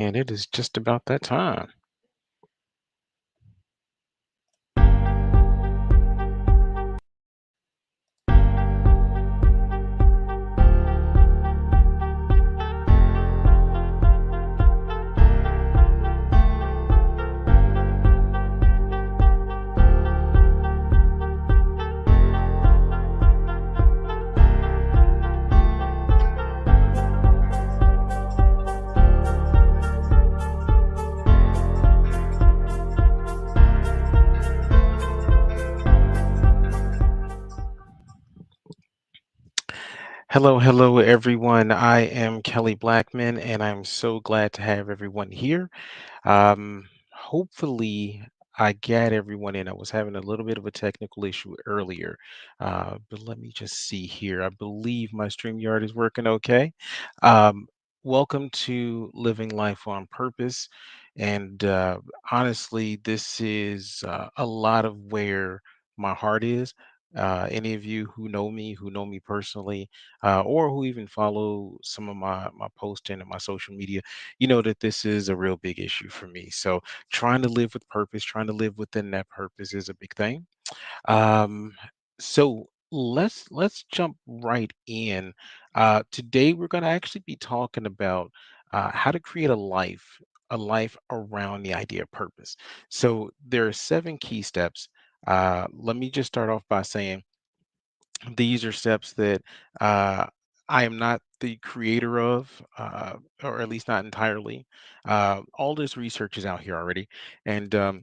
And it is just about that time. Hello, hello, everyone. I am Kelly Blackman, and I'm so glad to have everyone here. Hopefully, I got everyone in. I was having a little bit of a technical issue earlier, but let me just see here. I believe my StreamYard is working okay. Um, Welcome to Living Life on Purpose. And honestly, this is a lot of where my heart is. Any of you who know me personally, or who even follow some of my posting and my social media, you know that this is a real big issue for me. So trying to live with purpose, trying to live within that purpose is a big thing. Um, so let's jump right in. Today we're going to actually be talking about how to create a life around the idea of purpose. So there are 7 key steps. Let me just start off by saying these are steps that uh, I am not the creator of, or at least not entirely. All this research is out here already, and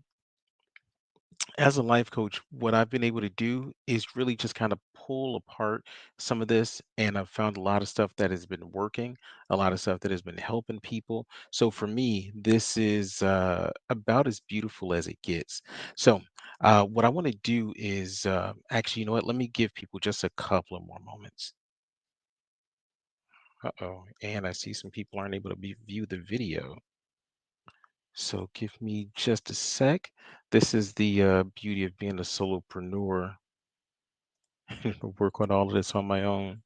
as a life coach, what I've been able to do is really just kind of pull apart some of this, and I've found a lot of stuff that has been working, a lot of stuff that has been helping people. So for me, this is about as beautiful as it gets. So what I want to do is actually, you know what? Let me give people just a couple of more moments. Uh-oh, and I see some people aren't able to view the video. So give me just a sec. This is the beauty of being a solopreneur. Work on all of this on my own.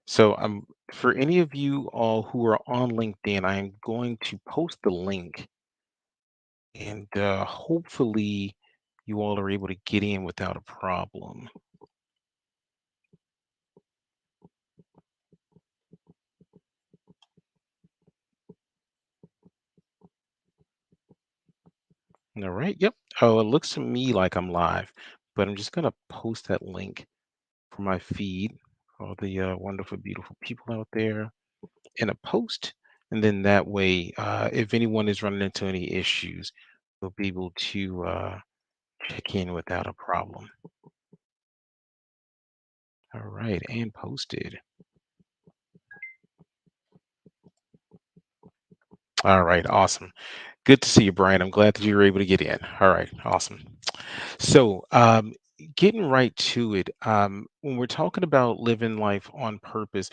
So for any of you all who are on LinkedIn, I am going to post the link, and hopefully you all are able to get in without a problem. All right. Yep. Oh, it looks to me like I'm live, but I'm just gonna post that link for my feed, all the wonderful, beautiful people out there in a post. And then that way, if anyone is running into any issues, we'll be able to check in without a problem. All right, and posted. All right, awesome. Good to see you, Brian. I'm glad that you were able to get in. All right, awesome. So, getting right to it, when we're talking about living life on purpose,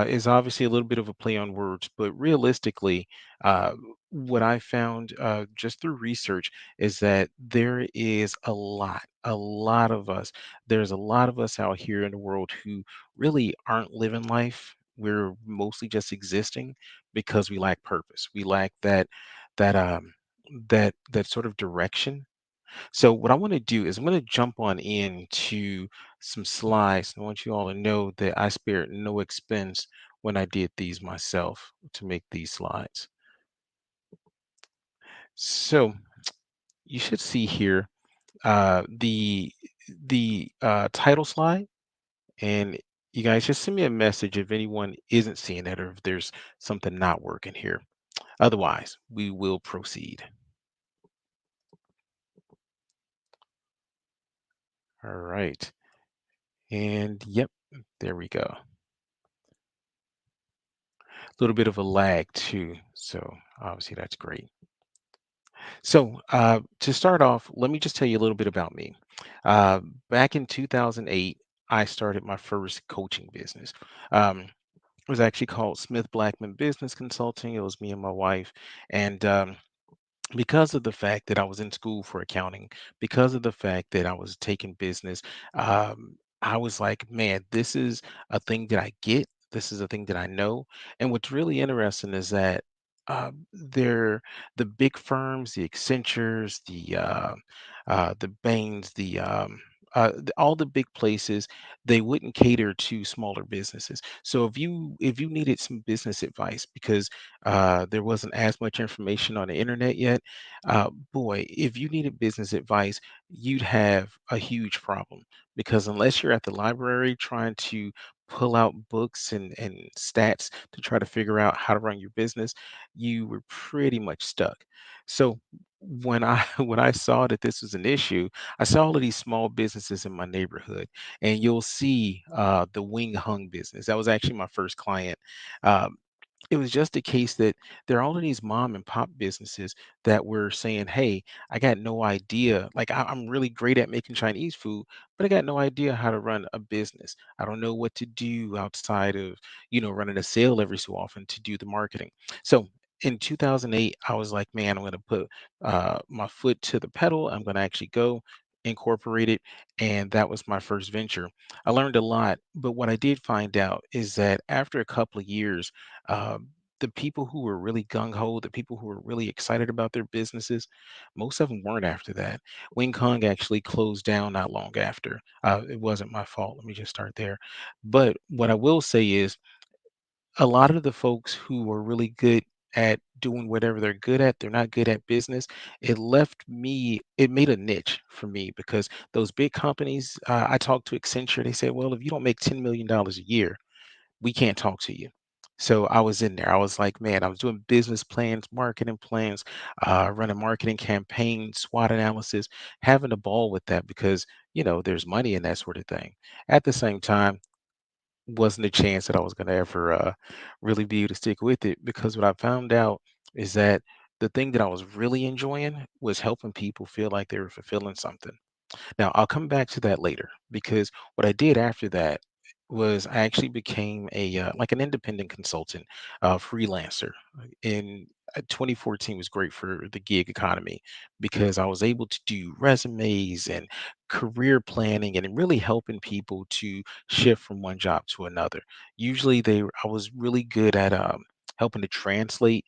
is obviously a little bit of a play on words, but realistically, uh, what I found just through research is that there is a lot of us. There's a lot of us out here in the world who really aren't living life. We're mostly just existing because we lack purpose. We lack that that sort of direction. So what I want to do is I'm going to jump on into some slides. I want you all to know that I spared no expense when I did these myself to make these slides. So you should see here the title slide, and you guys just send me a message if anyone isn't seeing that or if there's something not working here. Otherwise, we will proceed. All right. And yep, there we go. A little bit of a lag too. So obviously that's great. So to start off, let me just tell you a little bit about me. Uh, Back in 2008, I started my first coaching business. It was actually called Smith Blackman Business Consulting. It was me and my wife. And because of the fact that I was in school for accounting, because of the fact that I was taking business, I was like, man, this is a thing that I get. This is a thing that I know. And what's really interesting is that they're the big firms, the Accentures, the Bains, all the big places, they wouldn't cater to smaller businesses. So if you needed some business advice because there wasn't as much information on the internet yet, boy, if you needed business advice, you'd have a huge problem because unless you're at the library trying to pull out books and stats to try to figure out how to run your business, you were pretty much stuck. So when I when I saw that this was an issue, I saw all of these small businesses in my neighborhood, and you'll see the wing hung business. That was actually my first client. Um, it was just a case that there are all of these mom and pop businesses that were saying, "Hey, I got no idea. Like I'm really great at making Chinese food, but I got no idea how to run a business. I don't know what to do outside of, running a sale every so often to do the marketing." So in 2008, I was like, "Man, I'm going to put my foot to the pedal. I'm going to actually go." Incorporate it, and that was my first venture. I learned a lot, but what I did find out is that after a couple of years, the people who were really gung ho, the people who were really excited about their businesses, most of them weren't after that. Wing Kong actually closed down not long after. It wasn't my fault. Let me just start there. But what I will say is a lot of the folks who were really good at doing whatever they're good at, they're not good at business. It made a niche for me because those big companies, I talked to Accenture, they said, well, if you don't make $10 million a year, we can't talk to you. So I was in there. I was like, man, I was doing business plans, marketing plans, running marketing campaigns, SWOT analysis, having a ball with that because, there's money in that sort of thing. At the same time, wasn't a chance that I was going to ever really be able to stick with it because what I found out is that the thing that I was really enjoying was helping people feel like they were fulfilling something. Now, I'll come back to that later because what I did after that was I actually became like an independent consultant, freelancer. In 2014 was great for the gig economy because I was able to do resumes and career planning and really helping people to shift from one job to another. Usually, I was really good at helping to translate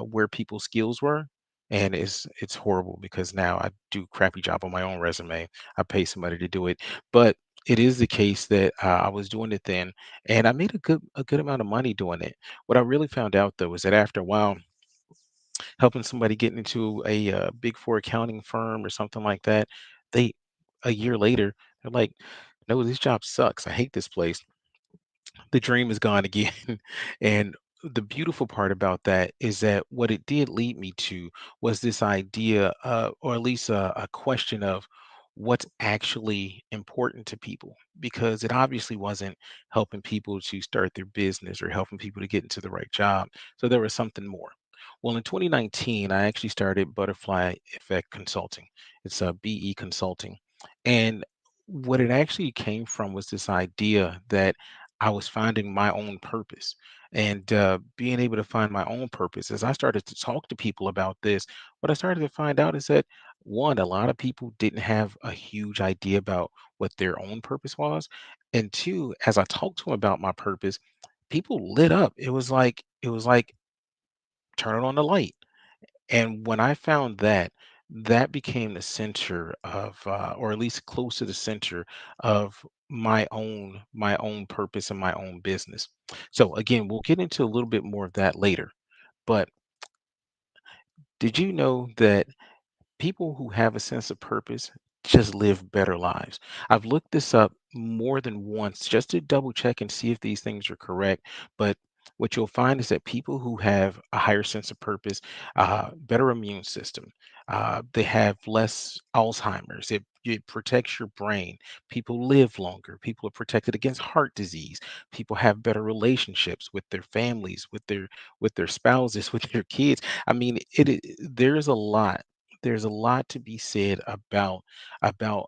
where people's skills were, and it's horrible because now I do a crappy job on my own resume. I pay somebody to do it. But it is the case that I was doing it then, and I made a good amount of money doing it. What I really found out though is that after a while, helping somebody get into a big four accounting firm or something like that, they a year later they're like, "No, this job sucks. I hate this place." The dream is gone again. And the beautiful part about that is that what it did lead me to was this idea, or at least a question of what's actually important to people, because it obviously wasn't helping people to start their business or helping people to get into the right job. So there was something more. Well, in 2019, I actually started Butterfly Effect Consulting. It's a BE Consulting. And what it actually came from was this idea that I was finding my own purpose and being able to find my own purpose. As I started to talk to people about this, what I started to find out is that one, a lot of people didn't have a huge idea about what their own purpose was. And two, as I talked to them about my purpose, people lit up. It was like turning on the light. And when I found that, that became the center of, or at least close to the center of my own purpose and my own business. So again, we'll get into a little bit more of that later. But did you know that people who have a sense of purpose just live better lives? I've looked this up more than once just to double check and see if these things are correct. But what you'll find is that people who have a higher sense of purpose, better immune system, they have less Alzheimer's. It protects your brain. People live longer. People are protected against heart disease. People have better relationships with their families, with their spouses, with their kids. I mean, there's a lot to be said about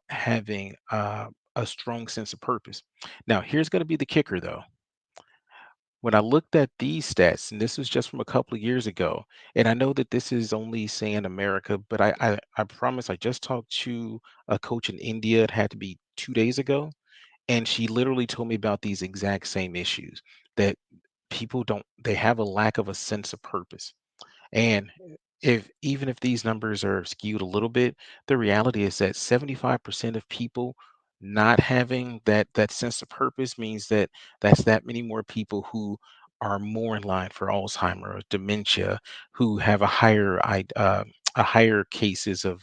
having a strong sense of purpose. Now, here's going to be the kicker, though. When I looked at these stats, and this was just from a couple of years ago, and I know that this is only saying America, but I promise I just talked to a coach in India. It had to be 2 days ago, and she literally told me about these exact same issues. that people don't they have a lack of a sense of purpose. And if even if these numbers are skewed a little bit, the reality is that 75% of people not having that sense of purpose means that that's that many more people who are more in line for Alzheimer or dementia, who have a higher cases of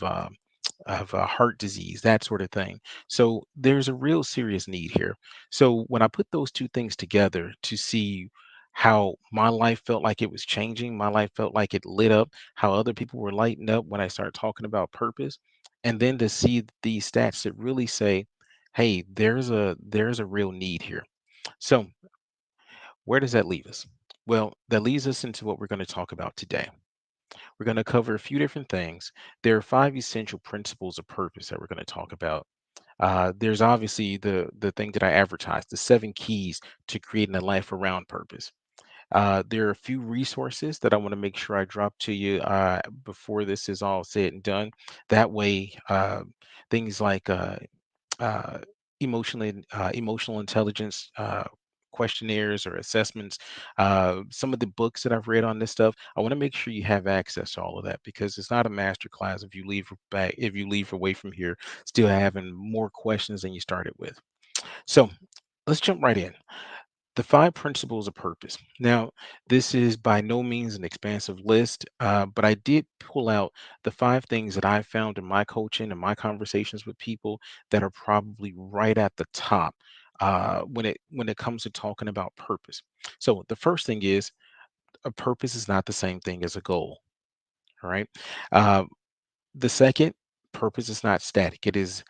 heart disease, that sort of thing. So there's a real serious need here. So when I put those two things together to see how my life felt like it was changing, my life felt like it lit up, how other people were lighting up when I started talking about purpose, and then to see these stats that really say, hey, there's a real need here. So where does that leave us? Well, that leads us into what we're going to talk about today. We're going to cover a few different things. There are five essential principles of purpose that we're going to talk about. There's obviously the thing that I advertised, the seven keys to creating a life around purpose. There are a few resources that I want to make sure I drop to you before this is all said and done. That way, things like uh, emotional intelligence questionnaires or assessments, some of the books that I've read on this stuff, I want to make sure you have access to all of that because it's not a master class if you leave away from here still having more questions than you started with. So let's jump right in. The five principles of purpose. Now, this is by no means an expansive list, but I did pull out the five things that I found in my coaching and my conversations with people that are probably right at the top when it comes to talking about purpose. So, the first thing is a purpose is not the same thing as a goal. All right. Uh, the second, purpose is not static. It is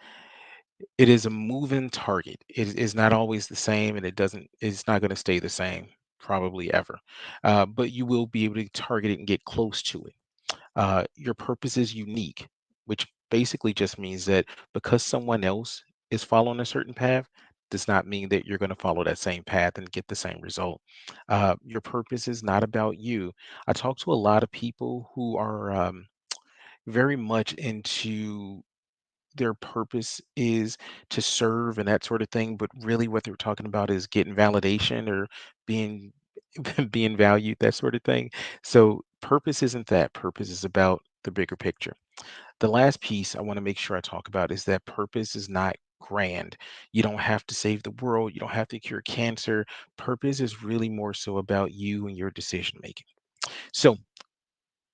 a moving target. It is not always the same, and it's not going to stay the same probably ever. But you will be able to target it and get close to it. Your purpose is unique, which basically just means that because someone else is following a certain path, does not mean that you're going to follow that same path and get the same result. Your purpose is not about you. I talk to a lot of people who are very much into their purpose is to serve and that sort of thing, but really what they're talking about is getting validation or being being valued, that sort of thing. So purpose isn't that. Purpose is about the bigger picture. The last piece I want to make sure I talk about is that purpose is not grand. You don't have to save the world, you don't have to cure cancer. Purpose is really more so about you and your decision making. So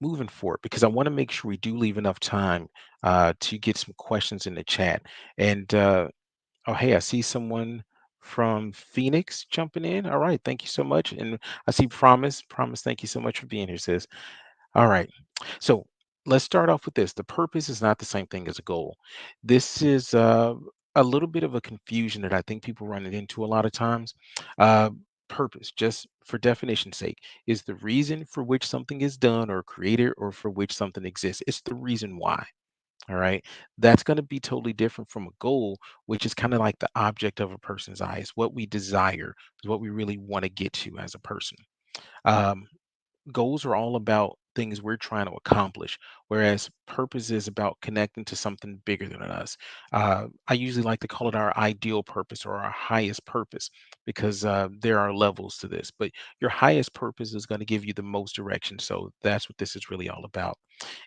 moving forward, because I want to make sure we do leave enough time to get some questions in the chat. And oh, hey, I see someone from Phoenix jumping in. All right, thank you so much. And I see Promise. Promise, thank you so much for being here, sis. All right, so let's start off with this. The purpose is not the same thing as a goal. This is a little bit of a confusion that I think people run it into a lot of times. Uh, Purpose, just for definition's sake, is the reason for which something is done or created or for which something exists. It's the reason why. All right. That's going to be totally different from a goal, which is kind of like the object of a person's eye. It's what we desire, is what we really want to get to as a person. Um, Goals are all about things we're trying to accomplish, whereas purpose is about connecting to something bigger than us. I usually like to call it our ideal purpose or our highest purpose because there are levels to this, but your highest purpose is going to give you the most direction. So that's what this is really all about.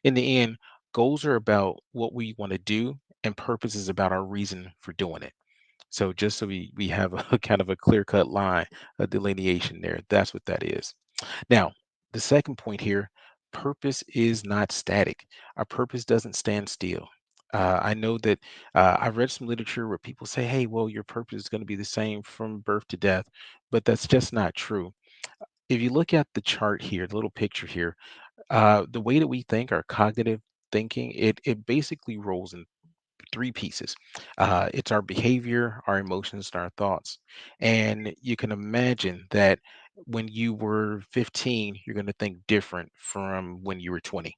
In the end, goals are about what we want to do, and purpose is about our reason for doing it. So just so we have a kind of a clear cut line, a delineation there. That's what that is. Now, the second point here, purpose is not static. Our purpose doesn't stand still. I know that I've read some literature where people say, hey, well, your purpose is going to be the same from birth to death, but that's just not true. If you look at the chart here, the little picture here, the way that we think, our cognitive thinking, it basically rolls in three pieces. It's our behavior, our emotions, and our thoughts. And you can imagine that when you were 15, you're going to think different from when you were 20.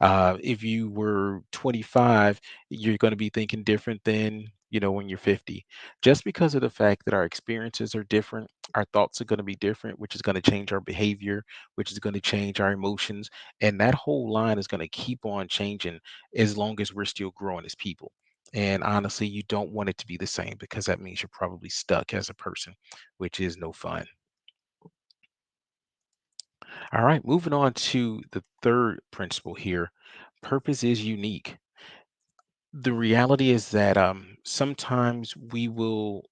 If you were 25, you're going to be thinking different than when you're 50. Just because of the fact that our experiences are different, our thoughts are going to be different, which is going to change our behavior, which is going to change our emotions, and that whole line is going to keep on changing as long as we're still growing as people. And honestly, you don't want it to be the same because that means you're probably stuck as a person, which is no fun. All right, moving on to the third principle here. Purpose is unique. The reality is that sometimes we will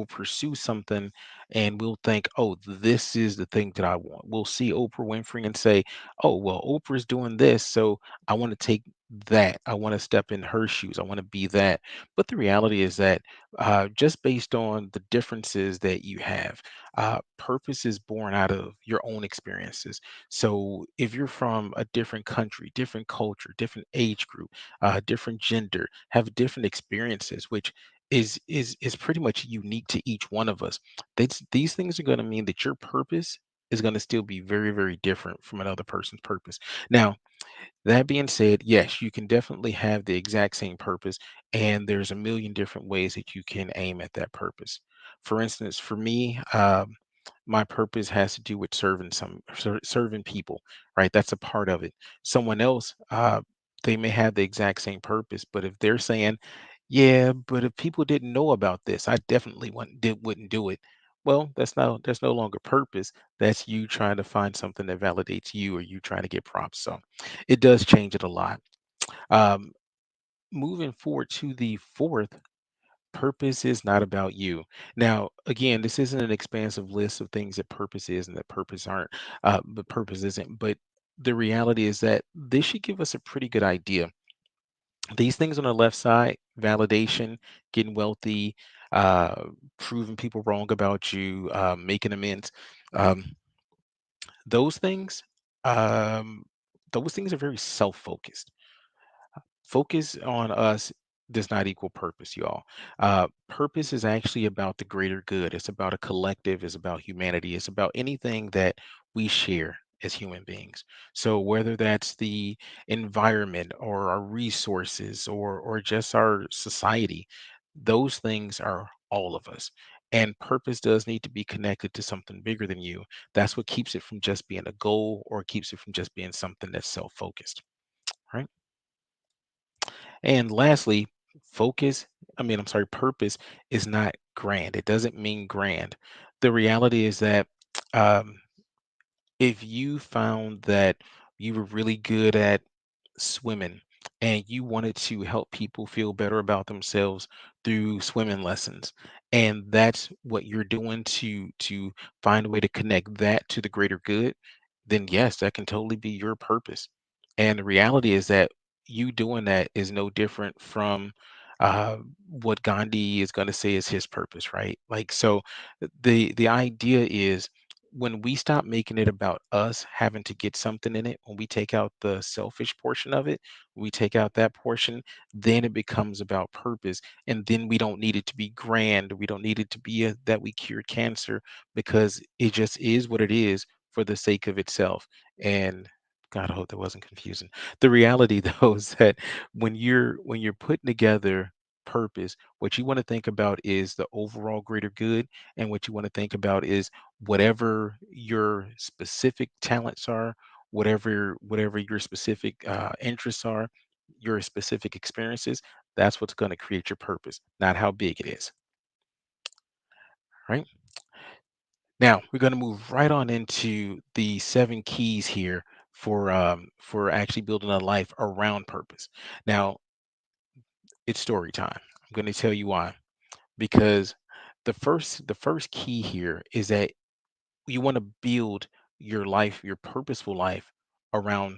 pursue something and we'll think, oh, this is the thing that I want. We'll see Oprah Winfrey and say, oh, well, Oprah's doing this. So I want to take that. I want to step in her shoes. I want to be that. But the reality is that just based on the differences that you have, purpose is born out of your own experiences. So if you're from a different country, different culture, different age group, different gender, have different experiences, which is pretty much unique to each one of us. These things are going to mean that your purpose is going to still be very, very different from another person's purpose. Now, that being said, yes, you can definitely have the exact same purpose, and there's a million different ways that you can aim at that purpose. For instance, for me, my purpose has to do with serving people, right? That's a part of it. Someone else, they may have the exact same purpose, but if they're saying, "Yeah, but if people didn't know about this, I definitely wouldn't do it." Well, that's no longer purpose. That's you trying to find something that validates you, or you trying to get props. So it does change it a lot. Um, moving forward to the fourth, purpose is not about you. Now, again, this isn't an expansive list of things that purpose is and that purpose aren't, but purpose isn't. But the reality is that this should give us a pretty good idea. These things on the left side, validation, getting wealthy, uh, proving people wrong about you, making amends, um, those things, um, those things are very self-focused. Focus on us does not equal purpose, y'all. Purpose is actually about the greater good. It's about a collective. It's about humanity. It's about anything that we share as human beings. So whether that's the environment or our resources or just our society, those things are all of us. And purpose does need to be connected to something bigger than you. That's what keeps it from just being a goal or keeps it from just being something that's self-focused. Right. And lastly, I'm sorry, purpose is not grand. It doesn't mean grand. The reality is that um, if you found that you were really good at swimming and you wanted to help people feel better about themselves through swimming lessons, and that's what you're doing to find a way to connect that to the greater good, then yes, that can totally be your purpose. And the reality is that you doing that is no different from what Gandhi is going to say is his purpose, right? Like, so the idea is when we stop making it about us having to get something in it, when we take out the selfish portion of it, we take out that portion, then it becomes about purpose. And then we don't need it to be grand. We don't need it to be that we cured cancer because it just is what it is for the sake of itself. And God, I hope that wasn't confusing. The reality though is that when you're putting together purpose, what you want to think about is the overall greater good, and what you want to think about is whatever your specific talents are, whatever your specific interests are, your specific experiences. That's what's going to create your purpose, not how big it is. Right now, we're going to move right on into the seven keys here for actually building a life around purpose. Now, it's story time. I'm going to tell you why. Because the first key here is that you want to build your life, your purposeful life around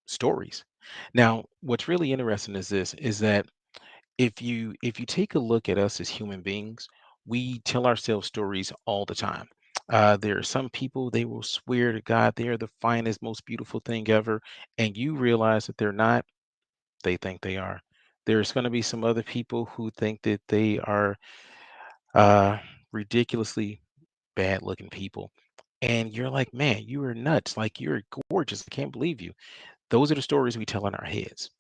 stories. Now, what's really interesting is this is that if you take a look at us as human beings, we tell ourselves stories all the time. There are some people they will swear to God they are the finest, most beautiful thing ever, and you realize that they're not. They think they are. There's going to be some other people who think that they are uh, ridiculously bad looking people. And you're like, man, you are nuts. Like, you're gorgeous. I can't believe you. Those are the stories we tell in our heads.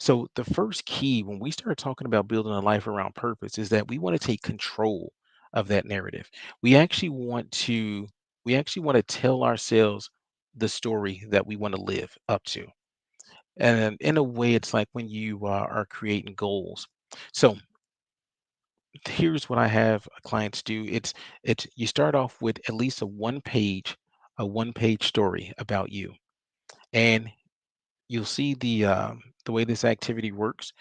So, the first key when we start talking about building a life around purpose is that we want to take control of that narrative. We actually want to we actually want to tell ourselves the story that we want to live up to. And in a way, it's like when you are creating goals. So, here's what I have clients do. It's you start off with at least a one page a one-page story about you. And you'll see the way this activity works.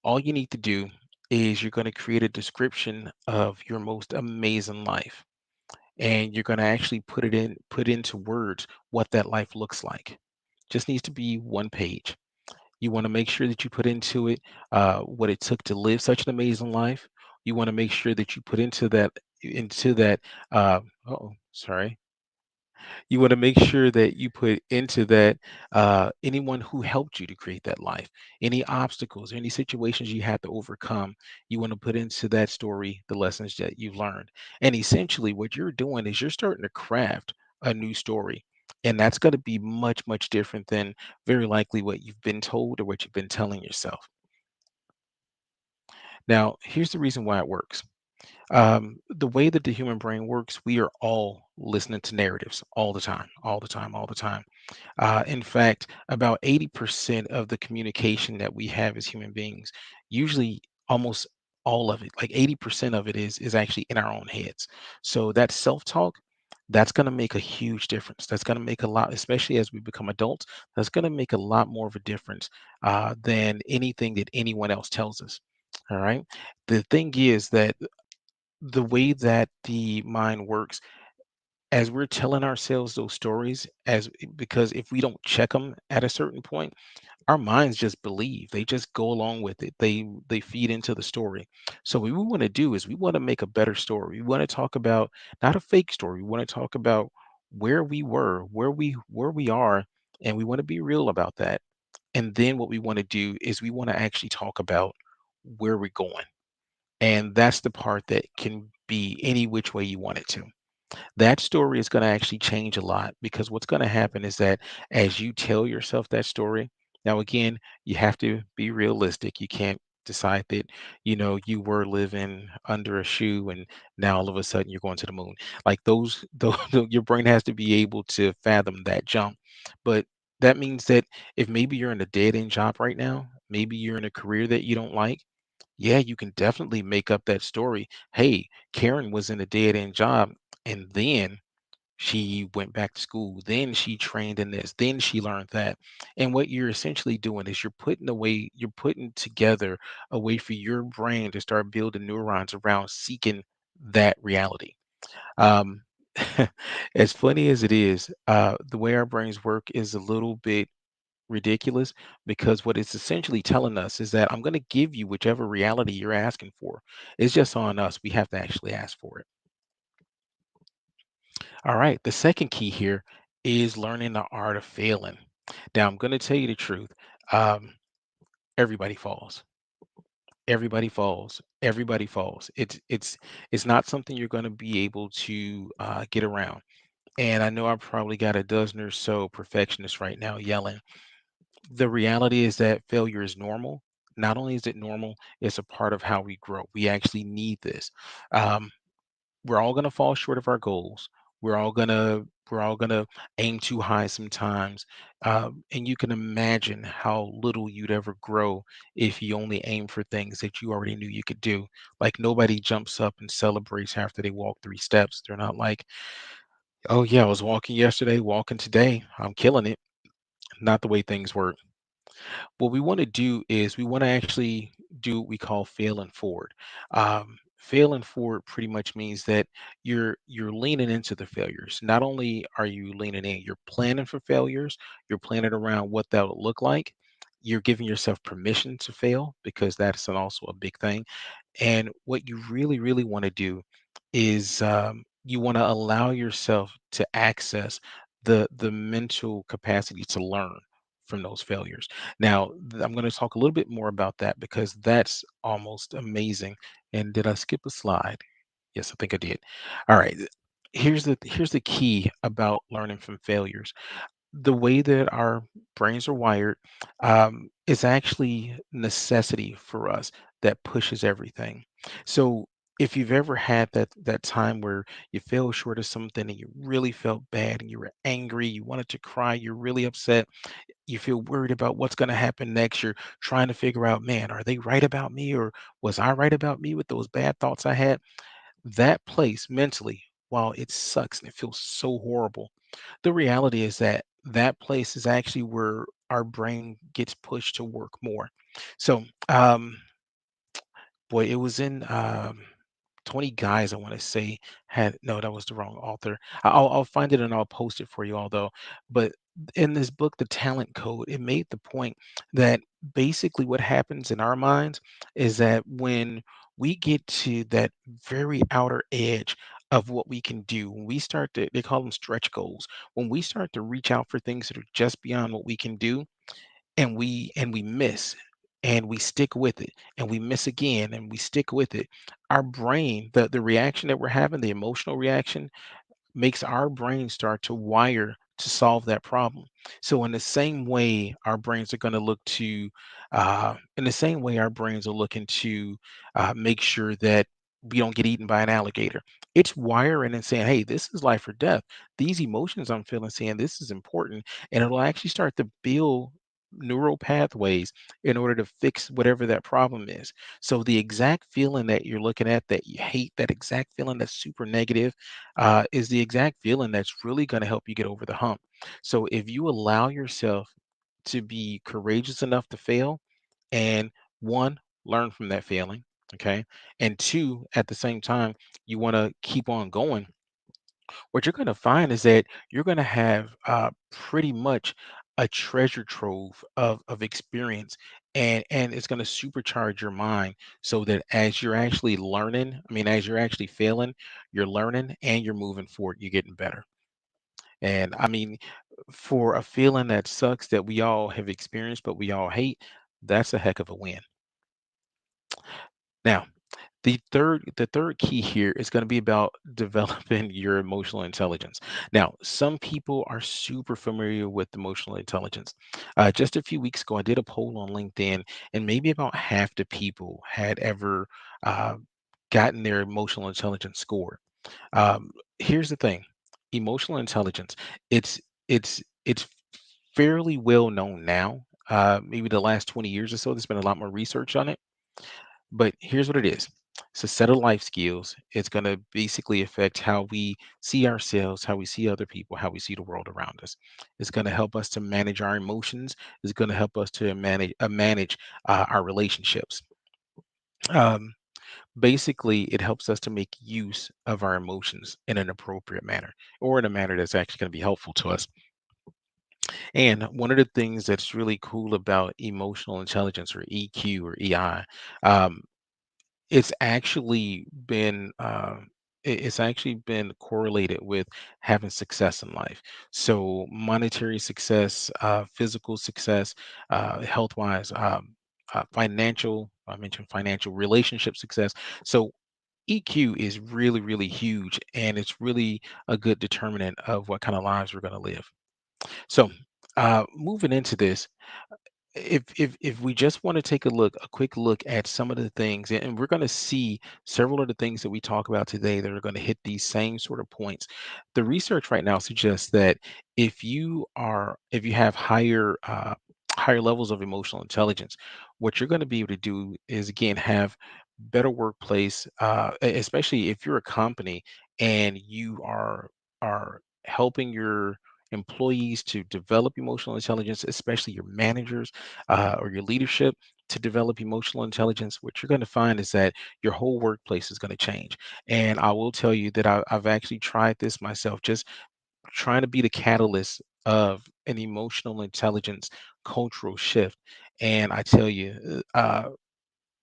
All you need to do is you're going to create a description of your most amazing life, and you're going to actually put into words what that life looks like. Just needs to be one page. You want to make sure that you put into it what it took to live such an amazing life. You want to make sure that you put into that. Oh, sorry. You want to make sure that you put into that anyone who helped you to create that life, any obstacles, any situations you had to overcome. You want to put into that story the lessons that you've learned. And essentially, what you're doing is you're starting to craft a new story. And that's going to be much, much different than very likely what you've been told or what you've been telling yourself. Now, here's the reason why it works. The way that the human brain works, we are all listening to narratives all the time, all the time, all the time. In fact, about 80% of the communication that we have as human beings, usually almost all of it, like 80% of it is actually in our own heads. So that self-talk, that's going to make a huge difference. That's going to make a lot, especially as we become adults, that's going to make a lot more of a difference than anything that anyone else tells us. All right. The thing is that the way that the mind works, as we're telling ourselves those stories, because if we don't check them at a certain point, our minds just believe. They just go along with it. They feed into the story. So what we want to do is we want to make a better story. We want to talk about not a fake story. We want to talk about where we were, where we are, and we want to be real about that. And then what we want to do is we want to actually talk about where we're going. And that's the part that can be any which way you want it to. That story is going to actually change a lot, because what's going to happen is that as you tell yourself that story, now again, you have to be realistic. You can't decide that, you were living under a shoe and now all of a sudden you're going to the moon. Like those your brain has to be able to fathom that jump. But that means that if maybe you're in a dead end job right now, maybe you're in a career that you don't like, yeah, you can definitely make up that story. Hey, Karen was in a dead end job, and then she went back to school. Then she trained in this. Then she learned that. And what you're essentially doing is you're putting together a way for your brain to start building neurons around seeking that reality. Um, as funny as it is, the way our brains work is a little bit ridiculous, because what it's essentially telling us is that I'm going to give you whichever reality you're asking for. It's just on us. We have to actually ask for it. All right. The second key here is learning the art of failing. Now, I'm going to tell you the truth. Um, everybody falls. Everybody falls. Everybody falls. It's not something you're going to be able to get around. And I know I probably got a dozen or so perfectionists right now yelling. The reality is that failure is normal. Not only is it normal, it's a part of how we grow. We actually need this. Um, we're all going to fall short of our goals. We're all gonna aim too high sometimes, and you can imagine how little you'd ever grow if you only aim for things that you already knew you could do. Like nobody jumps up and celebrates after they walk 3 steps. They're not like, "Oh yeah, I was walking yesterday, walking today. I'm killing it." Not the way things work. What we want to do is we want to actually do what we call failing forward. Failing forward pretty much means that you're leaning into the failures. Not only are you leaning in, you're planning for failures. You're planning around what that would look like. You're giving yourself permission to fail, because that's also a big thing. And what you really, really want to do is you want to allow yourself to access the mental capacity to learn from those failures. Now, I'm going to talk a little bit more about that, because that's almost amazing. And did I skip a slide? Yes, I think I did. All right. Here's the key about learning from failures. The way that our brains are wired, is actually necessity for us that pushes everything. So if you've ever had that time where you fell short of something and you really felt bad and you were angry, you wanted to cry, you're really upset, you feel worried about what's going to happen next, you're trying to figure out, man, are they right about me, or was I right about me with those bad thoughts I had? That place mentally, while it sucks and it feels so horrible, The reality is that that place is actually where our brain gets pushed to work more. So, boy, it was in 20 Guys, I want to say, had no, that was the wrong author. I'll find it and I'll post it for you all though. But in this book, The Talent Code, it made the point that basically what happens in our minds is that when we get to that very outer edge of what we can do, when we start to, they call them stretch goals, when we start to reach out for things that are just beyond what we can do, and we miss, and we stick with it, and we miss again and we stick with it, our brain, the reaction that we're having, the emotional reaction, makes our brain start to wire to solve that problem. So in the same way, our brains are going to look to, in the same way, our brains are looking to make sure that we don't get eaten by an alligator. It's wiring and saying, "Hey, this is life or death. These emotions I'm feeling, saying this is important," and it'll actually start to build neural pathways in order to fix whatever that problem is. So the exact feeling that you're looking at that you hate, that exact feeling that's super negative, is the exact feeling that's really going to help you get over the hump. So if you allow yourself to be courageous enough to fail, and one, learn from that failing, okay, and two, at the same time, you want to keep on going, what you're going to find is that you're going to have pretty much a treasure trove of experience, and it's going to supercharge your mind so that as you're actually learning, I mean, as you're actually failing, you're learning and you're moving forward, you're getting better. And I mean, for a feeling that sucks that we all have experienced but we all hate, that's a heck of a win. Now, the third key here is going to be about developing your emotional intelligence. Now, some people are super familiar with emotional intelligence. Just a few weeks ago, I did a poll on LinkedIn, and maybe about half the people had ever uh, gotten their emotional intelligence score. Here's the thing: emotional intelligence. It's fairly well known now. Maybe the last 20 years or so, there's been a lot more research on it, but here's what it is. It's a set of life skills. It's going to basically affect how we see ourselves, how we see other people, how we see the world around us. It's going to help us to manage our emotions. It's going to help us to manage our relationships. Um, Basically, it helps us to make use of our emotions in an appropriate manner, or in a manner that's actually going to be helpful to us. And one of the things that's really cool about emotional intelligence, or EQ or EI, um, it's actually been it's actually been correlated with having success in life. So monetary success, physical success, health wise, financial, I mentioned financial, relationship success. So EQ is really, really huge, and it's really a good determinant of what kind of lives we're going to live. So moving into this, if we just want to take a quick look at some of the things, and we're going to see several of the things that we talk about today that are going to hit these same sort of points. The research right now suggests that if you have higher levels of emotional intelligence, what you're going to be able to do is again have better workplace, especially if you're a company and you are helping your employees to develop emotional intelligence, especially your managers, or your leadership to develop emotional intelligence. What you're going to find is that your whole workplace is going to change. And I will tell you that I've actually tried this myself, just trying to be the catalyst of an emotional intelligence cultural shift. And I tell you,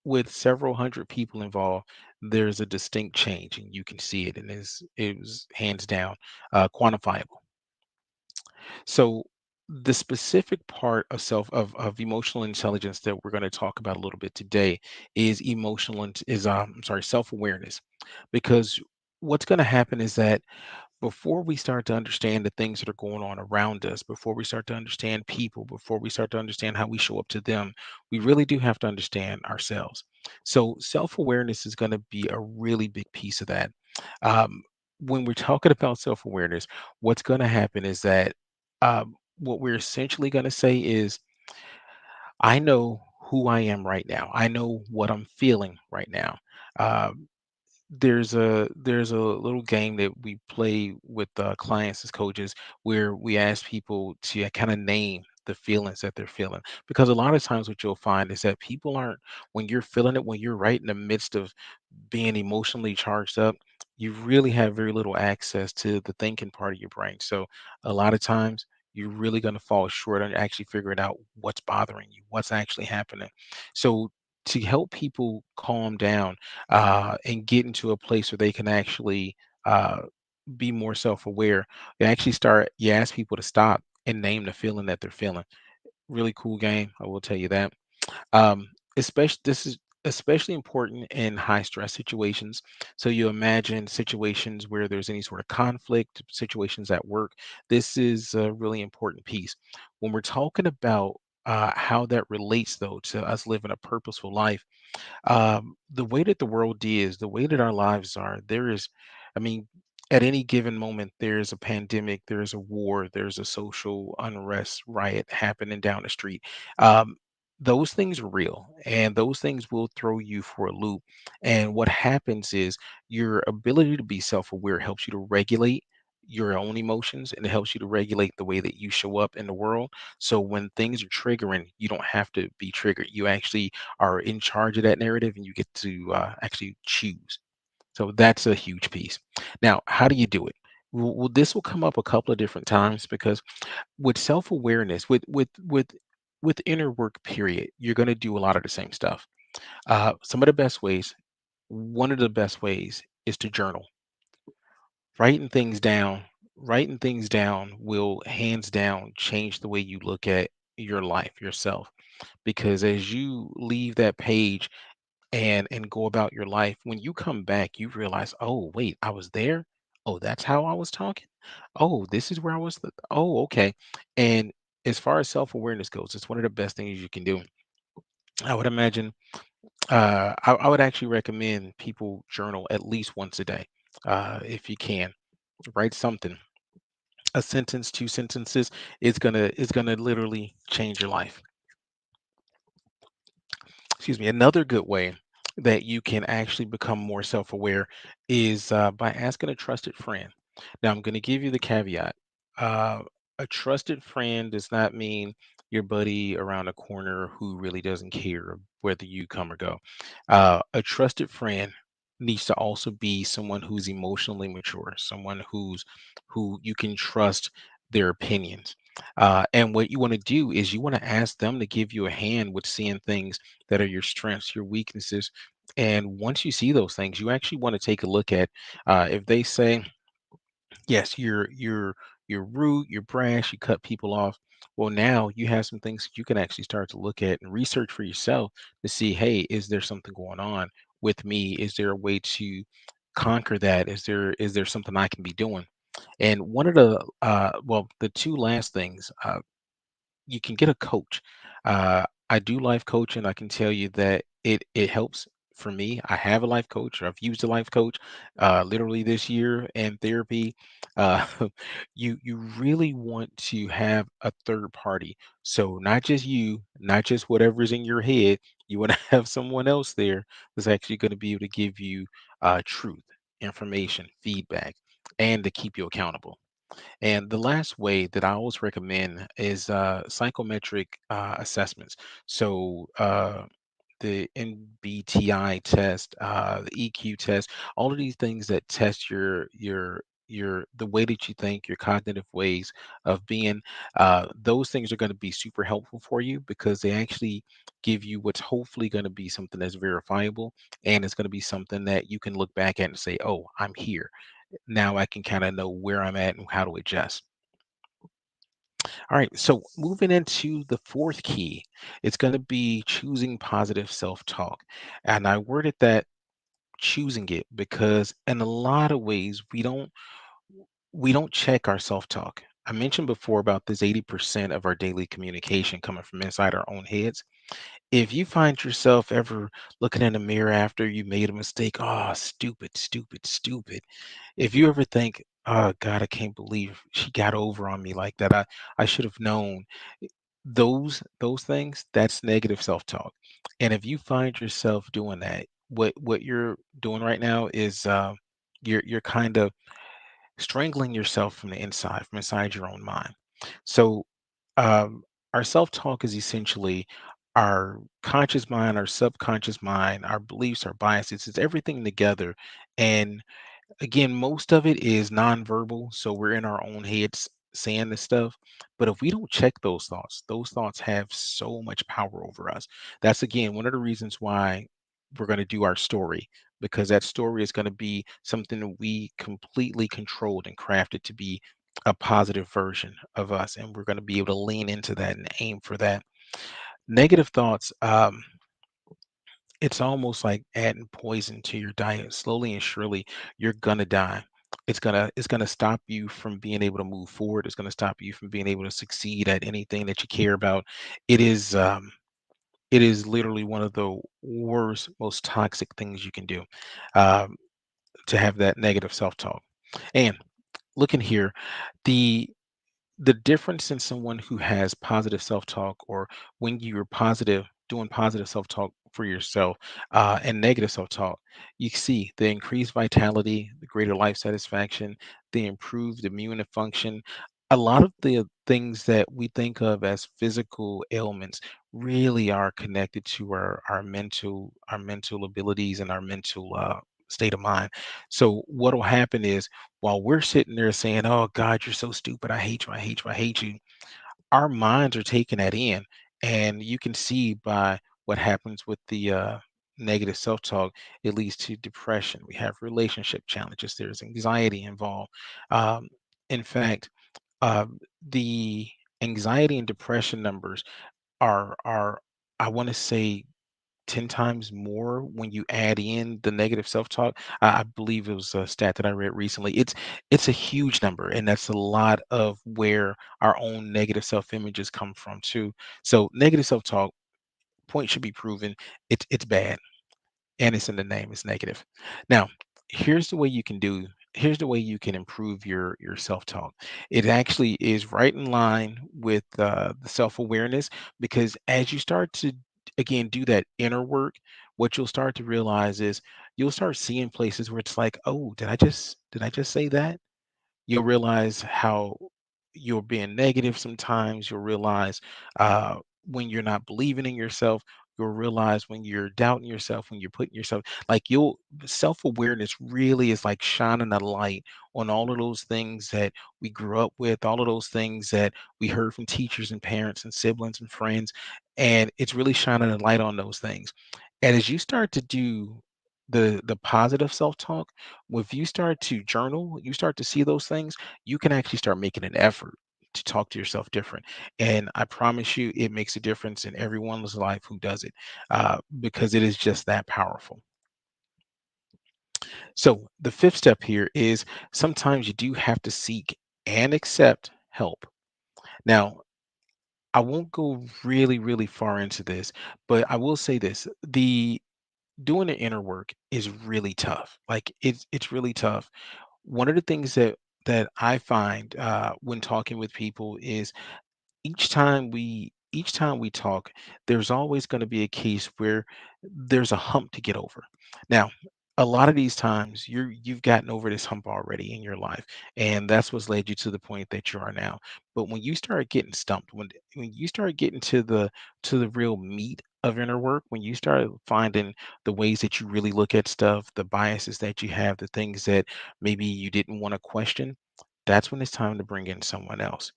with several hundred people involved, there's a distinct change, and you can see it, and it was hands down quantifiable. So the specific part of of emotional intelligence that we're going to talk about a little bit today is I'm sorry, self-awareness. Because what's going to happen is that before we start to understand the things that are going on around us, before we start to understand people, before we start to understand how we show up to them, we really do have to understand ourselves. So, self awareness is going to be a really big piece of that. Um, when we're talking about self awareness, what's going to happen is that what we're essentially going to say is, I know who I am right now, I know what I'm feeling right now. Um, there's a little game that we play with clients as coaches where we ask people to kind of name the feelings that they're feeling, because a lot of times what you'll find is that people aren't, when you're feeling it, when you're right in the midst of being emotionally charged up, you really have very little access to the thinking part of your brain. So a lot of times you're really going to fall short on actually figuring out what's bothering you, what's actually happening. So to help people calm down and get into a place where they can actually uh, be more self-aware, you ask people to stop and name the feeling that they're feeling. Really cool game, I will tell you that. Especially this is especially important in high stress situations. So you imagine situations where there's any sort of conflict, situations at work. This is a really important piece. When we're talking about how that relates though to us living a purposeful life, the way that the world is, the way that our lives are, I mean, at any given moment, there's a pandemic, there's a war, there's a social unrest, riot happening down the street. Um, those things are real, and those things will throw you for a loop. And what happens is your ability to be self aware helps you to regulate your own emotions, and it helps you to regulate the way that you show up in the world. So when things are triggering, you don't have to be triggered. You actually are in charge of that narrative, and you get to actually choose. So that's a huge piece. Now, how do you do it? Well, this will come up a couple of different times because with self-awareness, with inner work, period, you're going to do a lot of the same stuff. Some of the best ways, one of the best ways, is to journal. Writing things down, writing things down will hands down change the way you look at your life, yourself, because as you leave that page and go about your life, when you come back you realize, oh wait, I was there. Oh, that's how I was talking. Oh, this is where I was. Oh, okay. And as far as self-awareness goes, it's one of the best things you can do. I would imagine, I would actually recommend people journal at least once a day, if you can. Write something, a sentence, two sentences. It's gonna literally change your life. Excuse me. Another good way that you can actually become more self-aware is by asking a trusted friend. Now, I'm going to give you the caveat. Uh, a trusted friend does not mean your buddy around the corner who really doesn't care whether you come or go. A trusted friend needs to also be someone who's emotionally mature, someone who you can trust their opinions. And what you want to do is you want to ask them to give you a hand with seeing things that are your strengths, your weaknesses. And once you see those things, you actually want to take a look at, if they say, yes, you're rude, you're brash, you cut people off. Well, now you have some things that you can actually start to look at and research for yourself to see, hey, is there something going on with me? Is there a way to conquer that? Is there something I can be doing? And one of the the two last things, you can get a coach. I do life coaching. I can tell you that it helps for me. I have a life coach. I've used a life coach literally this year in therapy. Uh, you really want to have a third party. So not just you, not just whatever's in your head. You want to have someone else there that's actually going to be able to give you truth, information, feedback, and to keep you accountable. And the last way that I always recommend is psychometric assessments. So the NBTI test, the EQ test, all of these things that test your the way that you think, your cognitive ways of being. Those things are going to be super helpful for you because they actually give you what's hopefully going to be something that's verifiable, and it's going to be something that you can look back at and say, "Oh, I'm here." Now I can kind of know where I'm at and how to adjust. All right, so moving into the fourth key, it's going to be choosing positive self-talk. And I worded that choosing it because in a lot of ways we don't check our self-talk. I mentioned before about this 80% of our daily communication coming from inside our own heads. If you find yourself ever looking in the mirror after you made a mistake, oh, stupid, stupid, stupid. If you ever think, "Oh God, I can't believe she got over on me like that. I should have known." Those things, that's negative self-talk. And if you find yourself doing that, what you're doing right now is you're kind of strangling yourself from the inside, from inside your own mind. So, um, our self talk is essentially our conscious mind, our subconscious mind, our beliefs, our biases. It's everything together. And again, most of it is nonverbal, so we're in our own heads saying this stuff. But if we don't check those thoughts have so much power over us. That's again one of the reasons why we're going to do our story, because that story is going to be something that we completely controlled and crafted to be a positive version of us, and we're going to be able to lean into that and aim for that. Negative thoughts, it's almost like adding poison to your diet. Slowly and surely, you're gonna die. It's gonna stop you from being able to move forward. It's gonna stop you from being able to succeed at anything that you care about. It is it is literally one of the worst, most toxic things you can do, um, to have that negative self-talk. And looking here, the the difference in someone who has positive self-talk, or when you're positive doing positive self-talk for yourself, and negative self-talk, you see the increased vitality, the greater life satisfaction, the improved immune function. A lot of the things that we think of as physical ailments really are connected to our mental abilities and our mental state of mind. So what'll happen is, while we're sitting there saying, "Oh God, you're so stupid. I hate you. I hate you. I hate you," our minds are taking that in, and you can see by what happens with the negative self-talk. It leads to depression. We have relationship challenges. There's anxiety involved. Um, in fact, the anxiety and depression numbers are I want to say 10 times more when you add in the negative self-talk. I believe it was a stat that I read recently. It's a huge number, and that's a lot of where our own negative self-images come from too. So negative self-talk, point should be proven. It's bad, and it's in the name. It's negative. Now, here's the way you can do. Here's the way you can improve your self-talk. It actually is right in line with the self-awareness, because as you start to again do that inner work, what you'll start to realize is you'll start seeing places where it's like, oh, did I just say that? You'll realize how you're being negative sometimes. You'll realize when you're not believing in yourself. You'll realize when you're doubting yourself, when you're putting yourself, like, you'll self-awareness really is like shining a light on all of those things that we grew up with, all of those things that we heard from teachers and parents and siblings and friends. And it's really shining a light on those things. And as you start to do the positive self-talk, if you start to journal, you start to see those things, you can actually start making an effort to talk to yourself different. And I promise you, it makes a difference in everyone's life who does it, because it is just that powerful. So the fifth step here is sometimes you do have to seek and accept help. Now, I won't go really, really far into this, but I will say this. The Doing the inner work is really tough. Like, it's really tough. One of the things that I find when talking with people is each time we talk, there's always going to be a case where there's a hump to get over. Now, a lot of these times you've gotten over this hump already in your life, and that's what's led you to the point that you are now. But when you start getting stumped, when you start getting to the real meat of inner work, when you start finding the ways that you really look at stuff, the biases that you have, the things that maybe you didn't want to question, that's when it's time to bring in someone else.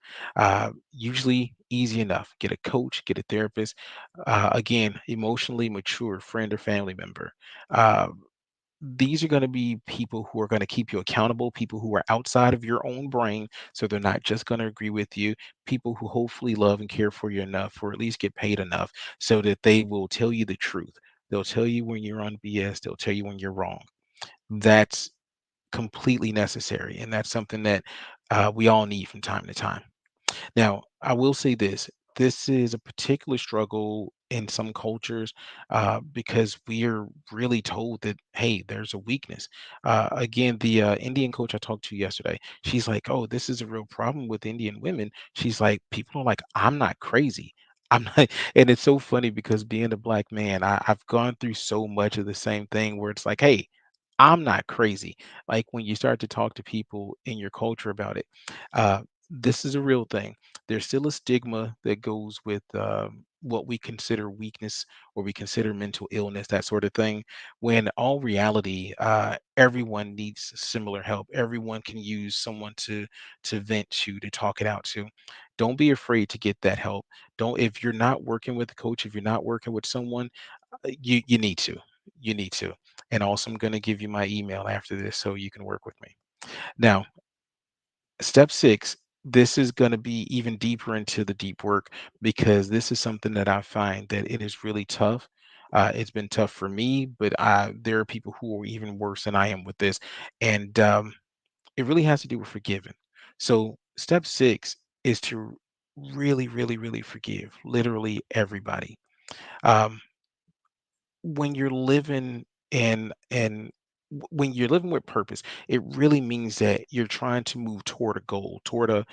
Usually easy enough. Get a coach, get a therapist. Again, emotionally mature friend or family member. Uh, these are going to be people who are going to keep you accountable, people who are outside of your own brain. So they're not just going to agree with you, people who hopefully love and care for you enough, or at least get paid enough so that they will tell you the truth. They'll tell you when you're on BS, they'll tell you when you're wrong. That's completely necessary. And that's something that we all need from time to time. Now, I will say this. This is a particular struggle in some cultures, because we are really told that, hey, there's a weakness. Again, the Indian coach I talked to yesterday, she's like, oh, this is a real problem with Indian women. She's like, people are like, I'm not crazy. I'm not, and it's so funny because being a black man, I've gone through so much of the same thing where it's like, hey, I'm not crazy. Like when you start to talk to people in your culture about it, this is a real thing. There's still a stigma that goes with what we consider weakness or we consider mental illness, that sort of thing. When all reality, everyone needs similar help. Everyone can use someone to vent to talk it out to. Don't be afraid to get that help. Don't, if you're not working with a coach, if you're not working with someone, you need to. You need to. And also, I'm going to give you my email after this so you can work with me. Now, step six, this is going to be even deeper into the deep work because this is something that I find that it is really tough. It's been tough for me, but there are people who are even worse than I am with this. And it really has to do with forgiving. So, step six is to really, really, really forgive literally everybody. Um, when you're living when you're living with purpose, it really means that you're trying to move toward a goal, toward a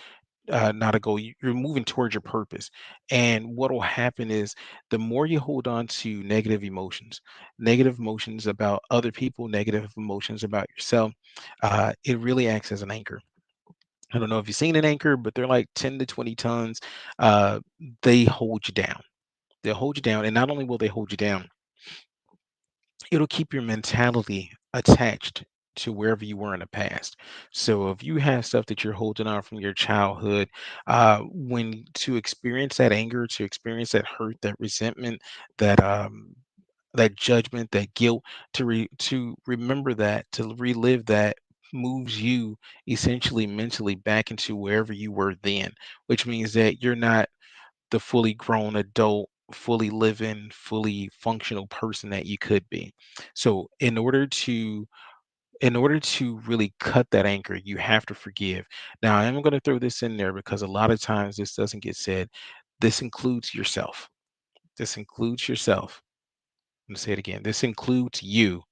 not a goal. You're moving towards your purpose. And what will happen is the more you hold on to negative emotions about other people, negative emotions about yourself, it really acts as an anchor. I don't know if you've seen an anchor, but they're like 10 to 20 tons. Uh, they hold you down. They'll hold you down. And not only will they hold you down, it'll keep your mentality attached to wherever you were in the past. So if you have stuff that you're holding on from your childhood, when to experience that anger, to experience that hurt, that resentment, that that judgment, that guilt, to remember that, to relive that moves you essentially mentally back into wherever you were then, which means that you're not the fully grown adult, fully living, fully functional person that you could be. So in order to really cut that anchor, you have to forgive. Now, I am going to throw this in there because a lot of times this doesn't get said. This includes yourself. This includes yourself. I'm going to say it again. This includes you.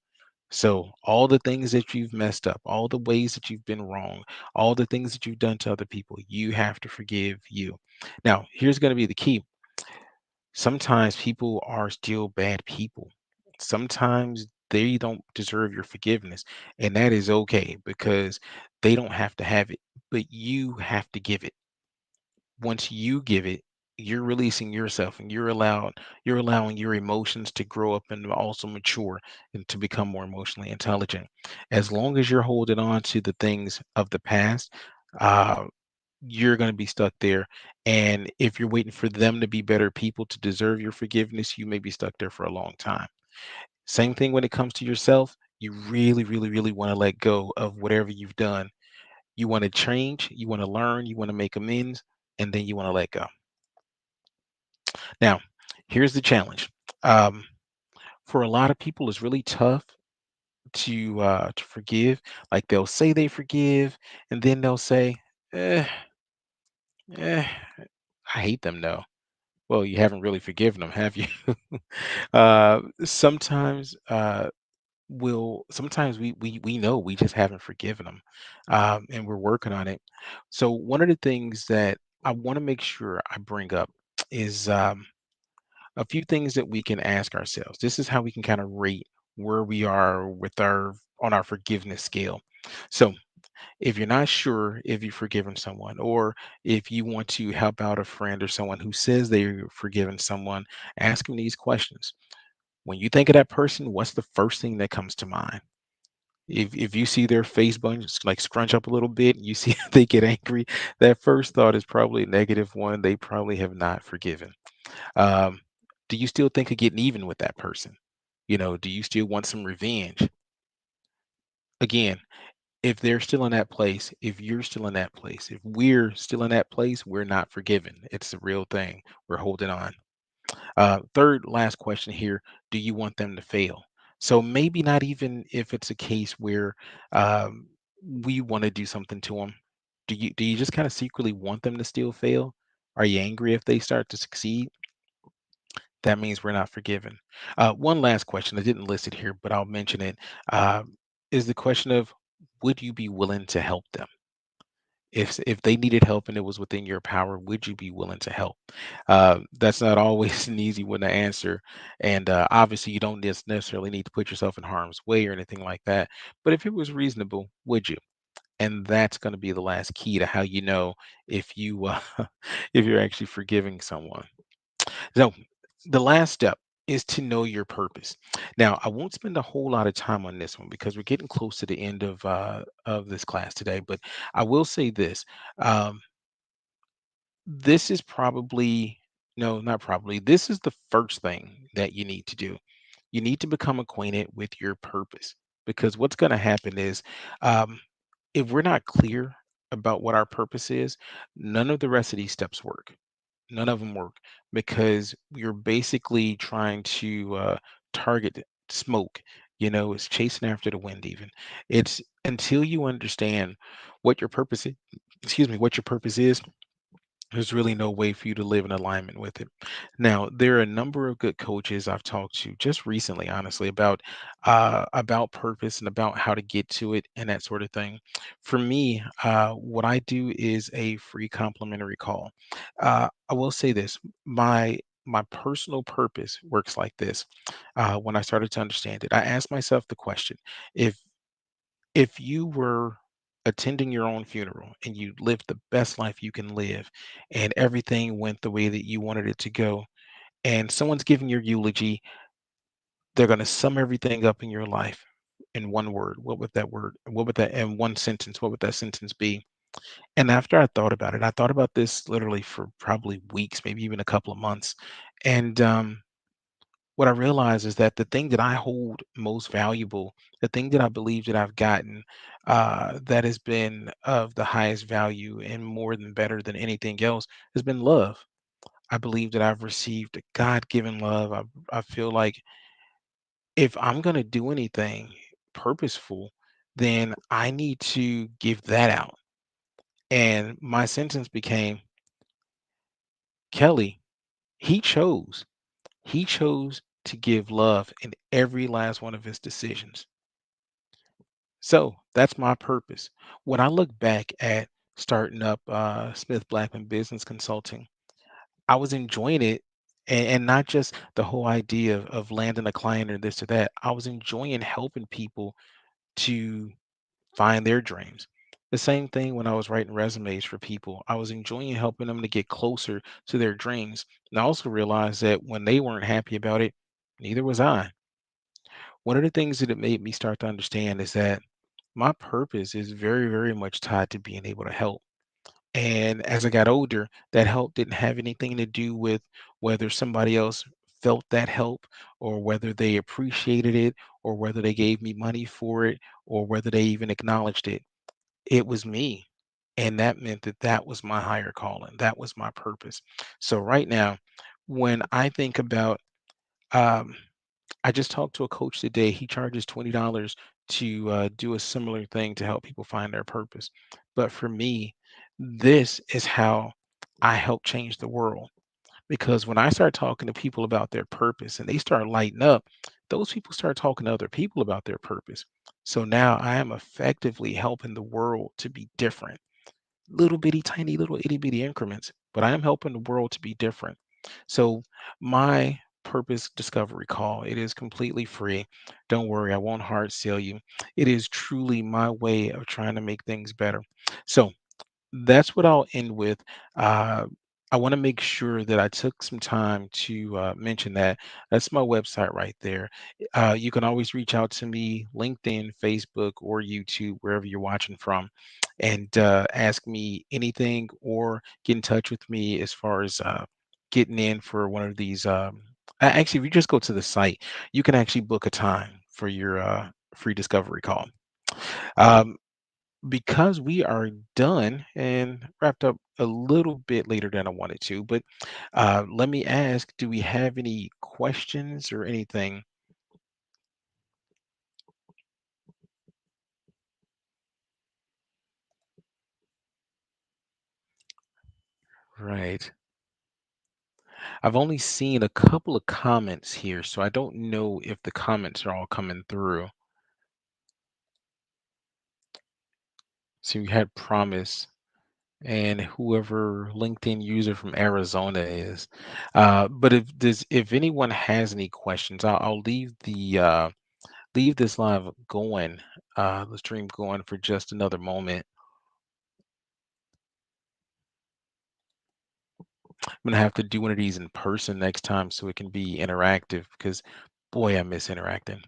So, all the things that you've messed up, all the ways that you've been wrong, all the things that you've done to other people, you have to forgive you. Now, here's going to be the key. Sometimes people are still bad people. Sometimes they don't deserve your forgiveness, and that is okay because they don't have to have it, but you have to give it. Once you give it, you're releasing yourself and you're allowing your emotions to grow up and also mature and to become more emotionally intelligent. As long as you're holding on to the things of the past, uh, you're going to be stuck there. And if you're waiting for them to be better people to deserve your forgiveness, you may be stuck there for a long time. Same thing when it comes to yourself. You really, really, really want to let go of whatever you've done. You want to change, you want to learn, you want to make amends, and then you want to let go. Now, here's the challenge. Um, for a lot of people, it's really tough to forgive. Like they'll say they forgive, and then they'll say, eh, eh, I hate them though. Well, you haven't really forgiven them, have you? Sometimes sometimes we know we just haven't forgiven them, and we're working on it. So one of the things that I want to make sure I bring up is a few things that we can ask ourselves. This is how we can kind of rate where we are with our on our forgiveness scale. So if you're not sure if you've forgiven someone, or if you want to help out a friend or someone who says they've forgiven someone, ask them these questions. When you think of that person, what's the first thing that comes to mind? If you see their face bunch like scrunch up a little bit, you see they get angry, that first thought is probably a negative one. They probably have not forgiven. Um, do you still think of getting even with that person? Do you still want some revenge? Again, if they're still in that place, if you're still in that place, if we're still in that place, we're not forgiven. It's the real thing. We're holding on. Third, last question here: do you want them to fail? So maybe not even if it's a case where um, we want to do something to them. Do you just kind of secretly want them to still fail? Are you angry if they start to succeed? That means we're not forgiven. One last question. I didn't list it here, but I'll mention it. Uh, is the question of would you be willing to help them? If they needed help and it was within your power, would you be willing to help? That's not always an easy one to answer, and obviously you don't necessarily need to put yourself in harm's way or anything like that. But if it was reasonable, would you? And that's going to be the last key to how you know if you if you're actually forgiving someone. So the last step is to know your purpose. Now, I won't spend a whole lot of time on this one because we're getting close to the end of this class today. But I will say this: um, this is probably no, not probably. This is the first thing that you need to do. You need to become acquainted with your purpose because what's going to happen is um, if we're not clear about what our purpose is, none of the rest of these steps work. None of them work because you're basically trying to target smoke. It's chasing after the wind. Even it's until you understand what your purpose is. Excuse me, what your purpose is, there's really no way for you to live in alignment with it. Now, there are a number of good coaches I've talked to just recently, honestly, about purpose and about how to get to it and that sort of thing. For me, what I do is a free complimentary call. I will say this: my personal purpose works like this. When I started to understand it, I asked myself the question: if if you were attending your own funeral and you lived the best life you can live and everything went the way that you wanted it to go and someone's giving your eulogy, they're going to sum everything up in your life in one word. What would that in one sentence, what would that sentence be? And after I thought about it, I thought about this literally for probably weeks, maybe even a couple of months. And what I realize is that the thing that I hold most valuable, the thing that I believe that I've gotten that has been of the highest value and more than better than anything else has been love. I believe that I've received God given love. I feel like if I'm going to do anything purposeful, then I need to give that out. And my sentence became Kelly, he chose. He chose to give love in every last one of his decisions. So that's my purpose. When I look back at starting up Smith Blackman Business Consulting, I was enjoying it, and not just the whole idea of landing a client or this or that. I was enjoying helping people to find their dreams. The same thing when I was writing resumes for people. I was enjoying helping them to get closer to their dreams. And I also realized that when they weren't happy about it, neither was I. One of the things that it made me start to understand is that my purpose is very, very much tied to being able to help. And as I got older, that help didn't have anything to do with whether somebody else felt that help or whether they appreciated it or whether they gave me money for it or whether they even acknowledged it. It was me. And that meant that that was my higher calling. That was my purpose. So right now, when I think about um, I just talked to a coach today. He charges $20 to do a similar thing to help people find their purpose. But for me, this is how I help change the world. Because when I start talking to people about their purpose and they start lighting up, those people start talking to other people about their purpose. So now I am effectively helping the world to be different, little bitty, tiny, little itty bitty increments, but I am helping the world to be different. So, my purpose discovery call, it is completely free. Don't worry, I won't hard sell you. It is truly my way of trying to make things better. So, that's what I'll end with. Uh, I want to make sure that I took some time to mention that. That's my website right there. You can always reach out to me, LinkedIn, Facebook, or YouTube, wherever you're watching from, and ask me anything or get in touch with me as far as getting in for one of these. Actually, if you just go to the site, you can actually book a time for your free discovery call. Um, because we are done and wrapped up a little bit later than I wanted to, but let me ask, do we have any questions or anything? Right. I've only seen a couple of comments here, so I don't know if the comments are all coming through. So we had promise. and whoever LinkedIn user from Arizona is. But if anyone has any questions, I'll leave this live going, the stream going for just another moment. I'm gonna have to do one of these in person next time so it can be interactive because boy, I miss interacting.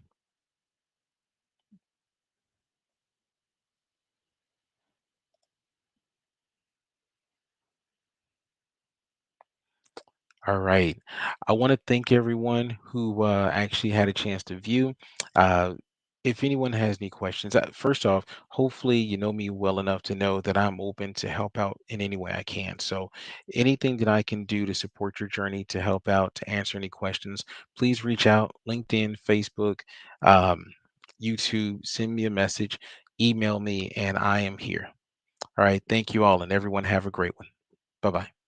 All right. I want to thank everyone who actually had a chance to view. Uh, if anyone has any questions, first off, hopefully you know me well enough to know that I'm open to help out in any way I can. So anything that I can do to support your journey, to help out, to answer any questions, please reach out. LinkedIn, Facebook, um, YouTube, send me a message, email me, and I am here. All right. Thank you all, and everyone have a great one. Bye bye.